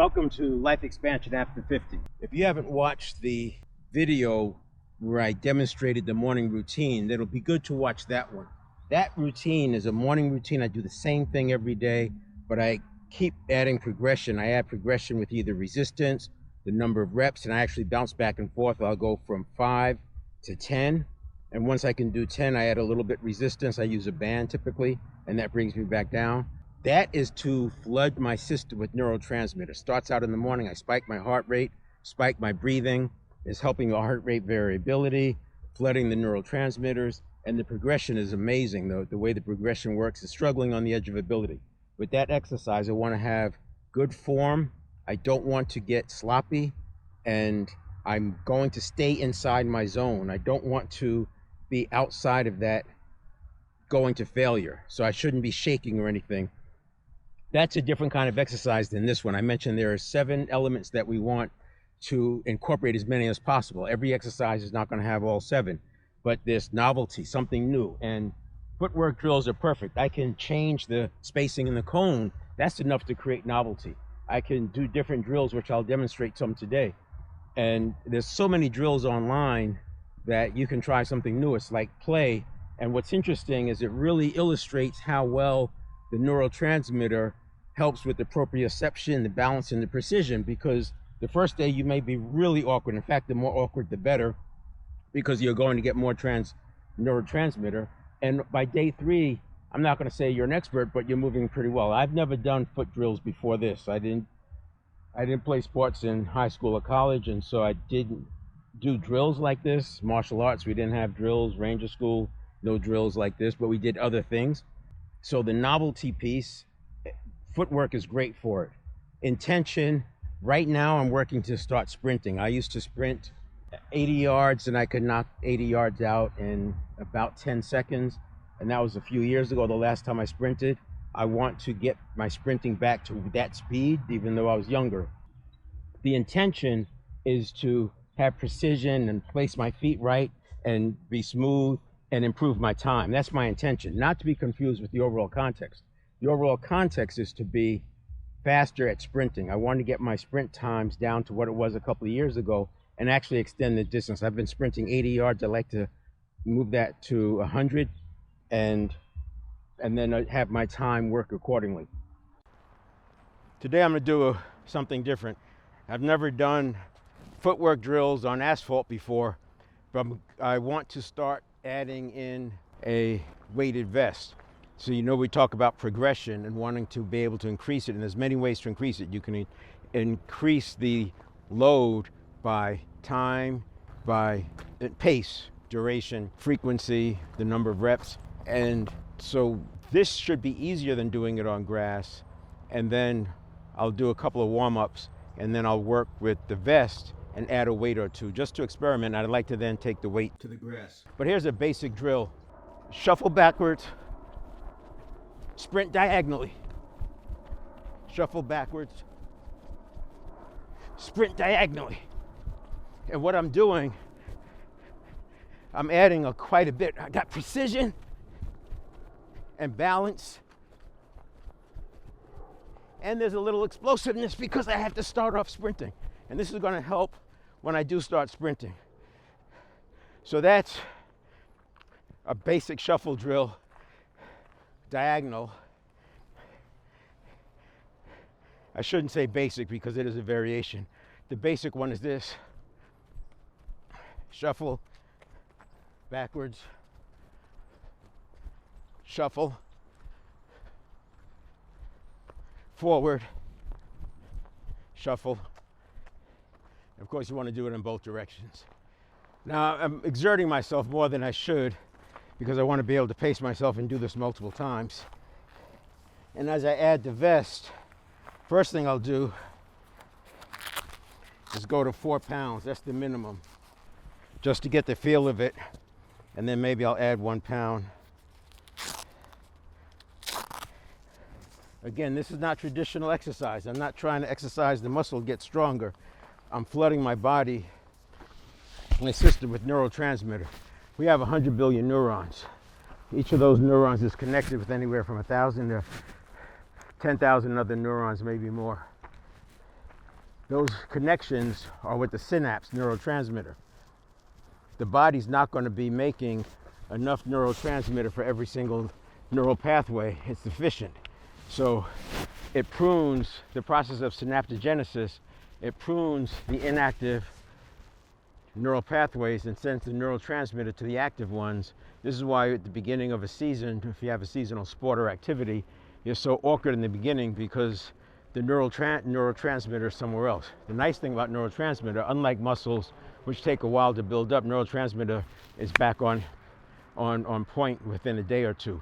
Welcome to Life Expansion After 50. If you haven't watched the video where I demonstrated the morning routine, it'll be good to watch that one. That routine is a morning routine. I do the same thing every day, but I keep adding progression. I add progression with either resistance, the number of reps, and I actually bounce back and forth. I'll go from 5 to 10. And once I can do 10, I add a little bit resistance. I use a band typically, and that brings me back down. That is to flood my system with neurotransmitters. Starts out in the morning, I spike my heart rate, spike my breathing, is helping the heart rate variability, flooding the neurotransmitters, and the progression is amazing. The way the progression works is struggling on the edge of ability. With that exercise, I want to have good form. I don't want to get sloppy, and I'm going to stay inside my zone. I don't want to be outside of that going to failure. So I shouldn't be shaking or anything. That's a different kind of exercise than this one. I mentioned there are 7 elements that we want to incorporate as many as possible. Every exercise is not going to have all 7, but there's novelty, something new. And footwork drills are perfect. I can change the spacing in the cone. That's enough to create novelty. I can do different drills, which I'll demonstrate some today. And there's so many drills online that you can try something new. It's like play. And what's interesting is it really illustrates how well the neurotransmitter helps with the proprioception, the balance, and the precision, because the first day you may be really awkward. In fact, the more awkward, the better, because you're going to get more neurotransmitter. And by day 3, I'm not going to say you're an expert, but you're moving pretty well. I've never done foot drills before this. I didn't play sports in high school or college, and so I didn't do drills like this. Martial arts, we didn't have drills. Ranger school, no drills like this, but we did other things. So the novelty piece, footwork is great for it. Intention, right now I'm working to start sprinting. I used to sprint 80 yards and I could knock 80 yards out in about 10 seconds. And that was a few years ago, the last time I sprinted. I want to get my sprinting back to that speed, even though I was younger. The intention is to have precision and place my feet right and be smooth and improve my time. That's my intention, not to be confused with the overall context. The overall context is to be faster at sprinting. I want to get my sprint times down to what it was a couple of years ago and actually extend the distance. I've been sprinting 80 yards. I'd like to move that to 100 and then have my time work accordingly. Today I'm going to do something different. I've never done footwork drills on asphalt before, but I want to start adding in a weighted vest. So we talk about progression and wanting to be able to increase it, and there's many ways to increase it. You can increase the load by time, by pace, duration, frequency, the number of reps. And so this should be easier than doing it on grass. And then I'll do a couple of warm-ups, and then I'll work with the vest and add a weight or two just to experiment. I'd like to then take the weight to the grass. But here's a basic drill. Shuffle backwards, sprint diagonally. Shuffle backwards, sprint diagonally. And what I'm doing, I'm adding quite a bit. I got precision and balance. And there's a little explosiveness because I have to start off sprinting. And this is going to help when I do start sprinting. So that's a basic shuffle drill, diagonal. I shouldn't say basic because it is a variation. The basic one is this. Shuffle, backwards, shuffle, forward, shuffle. Of course, you want to do it in both directions. Now, I'm exerting myself more than I should because I want to be able to pace myself and do this multiple times. And as I add the vest, first thing I'll do is go to 4 pounds. That's the minimum, just to get the feel of it. And then maybe I'll add 1 pound. Again, this is not traditional exercise. I'm not trying to exercise the muscle, get stronger. I'm flooding my body, my system with neurotransmitter. We have 100 billion neurons. Each of those neurons is connected with anywhere from 1,000 to 10,000 other neurons, maybe more. those connections are with the synapse neurotransmitter. The body's not going to be making enough neurotransmitter for every single neural pathway. It's deficient. So it prunes the process of synaptogenesis. It prunes the inactive neural pathways and sends the neurotransmitter to the active ones. This is why at the beginning of a season, if you have a seasonal sport or activity, you're so awkward in the beginning because the neurotransmitter is somewhere else. The nice thing about neurotransmitter, unlike muscles, which take a while to build up, neurotransmitter is back on point within a day or two,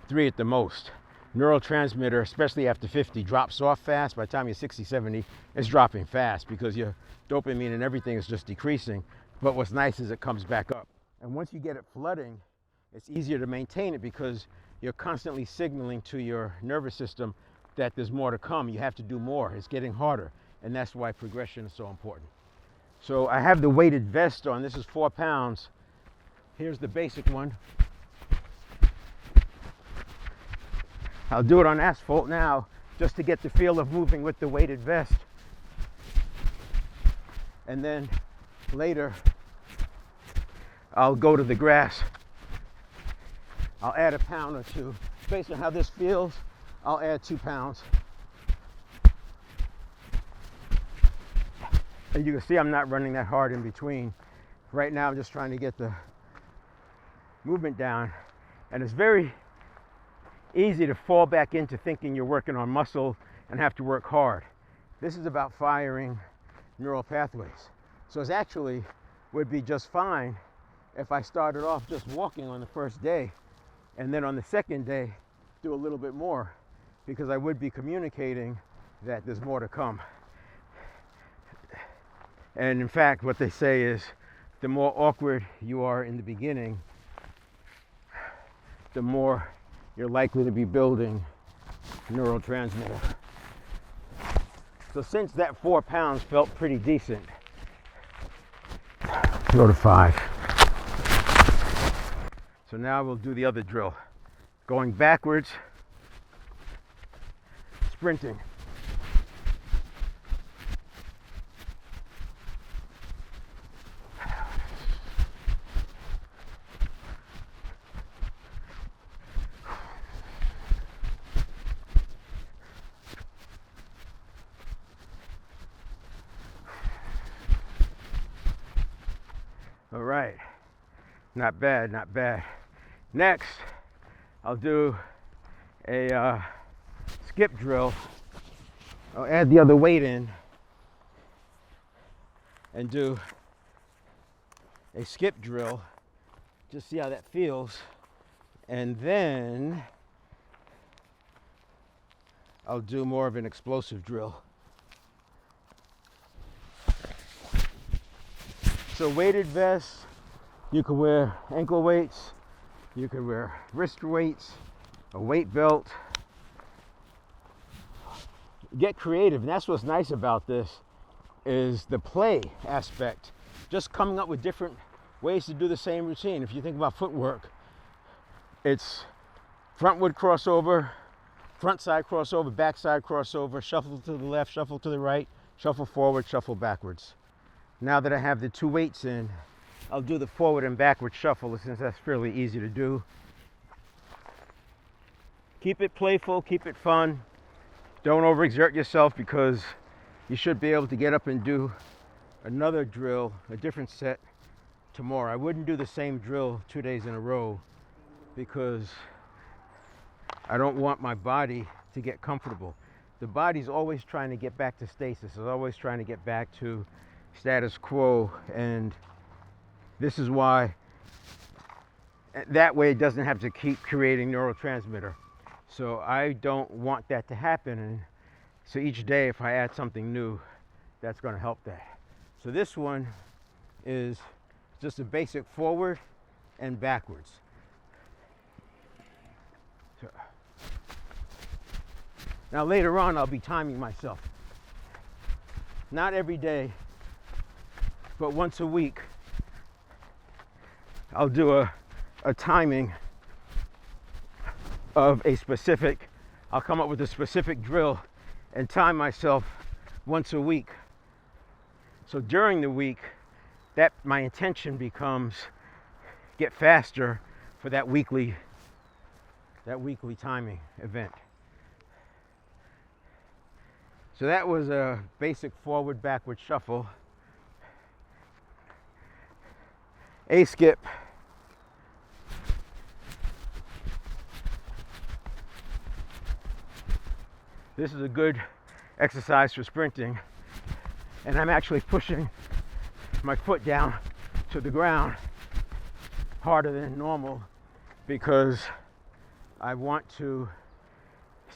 3 at the most. Neurotransmitter, especially after 50, drops off fast. By the time you're 60, 70, it's dropping fast because your dopamine and everything is just decreasing. But what's nice is it comes back up. And once you get it flooding, it's easier to maintain it because you're constantly signaling to your nervous system that there's more to come. You have to do more. It's getting harder. And that's why progression is so important. So I have the weighted vest on. This is 4 pounds. Here's the basic one. I'll do it on asphalt now just to get the feel of moving with the weighted vest. And then later, I'll go to the grass. I'll add a pound or two. Based on how this feels, I'll add 2 pounds. And you can see I'm not running that hard in between. Right now I'm just trying to get the movement down. And it's very easy to fall back into thinking you're working on muscle and have to work hard. This is about firing neural pathways. So it actually would be just fine if I started off just walking on the first day and then on the second day do a little bit more, because I would be communicating that there's more to come. And in fact, what they say is the more awkward you are in the beginning, the more you're likely to be building neurotransmitter. So since that 4 pounds felt pretty decent, go to 5. So now we'll do the other drill. Going backwards, sprinting. All right, not bad, not bad. Next, I'll do a skip drill. I'll add the other weight in and do a skip drill. Just see how that feels. And then I'll do more of an explosive drill. So weighted vests, you can wear ankle weights, you can wear wrist weights, a weight belt. Get creative, and that's what's nice about this, is the play aspect. Just coming up with different ways to do the same routine. If you think about footwork, it's frontward crossover, front side crossover, back side crossover, shuffle to the left, shuffle to the right, shuffle forward, shuffle backwards. Now that I have the 2 weights in, I'll do the forward and backward shuffle, since that's fairly easy to do. Keep it playful, keep it fun. Don't overexert yourself, because you should be able to get up and do another drill, a different set tomorrow. I wouldn't do the same drill 2 days in a row, because I don't want my body to get comfortable. The body's always trying to get back to stasis. It's always trying to get back to status quo, and this is why, that way it doesn't have to keep creating neurotransmitter. So I don't want that to happen, and so each day if I add something new, that's going to help that. So this one is just a basic forward and backwards. So, now later on I'll be timing myself. Not every day, but once a week, I'll do a timing of a specific, I'll come up with a specific drill and time myself once a week So during the week, that my intention becomes get faster for that weekly timing event. So that was a basic forward backward shuffle. A skip. This is a good exercise for sprinting, and I'm actually pushing my foot down to the ground harder than normal because I want to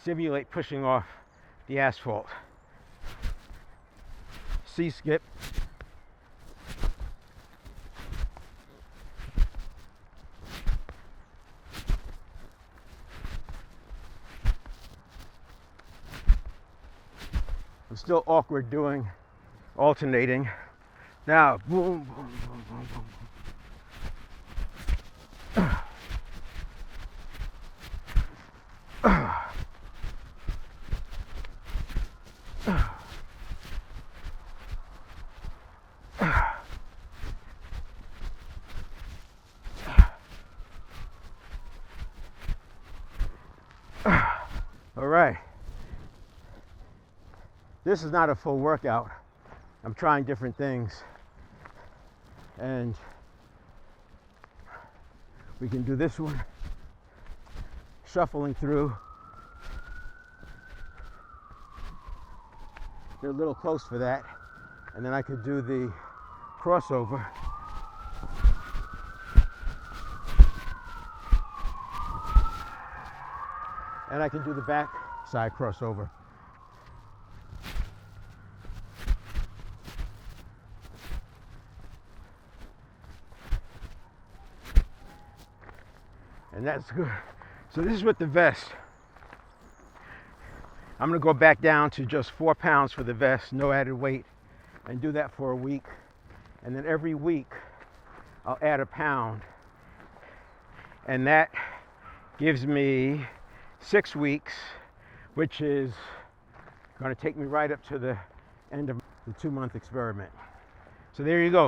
simulate pushing off the asphalt. C skip. I'm still awkward doing alternating. Now, boom, boom, boom, boom, boom. All right. This is not a full workout. I'm trying different things. And we can do this one, shuffling through. They're a little close for that. And then I could do the crossover. And I can do the back side crossover. And that's good. So this is with the vest. I'm gonna go back down to just 4 pounds for the vest, no added weight, and do that for a week. And then every week, I'll add a pound. And that gives me 6 weeks, which is gonna take me right up to the end of the 2-month experiment. So there you go.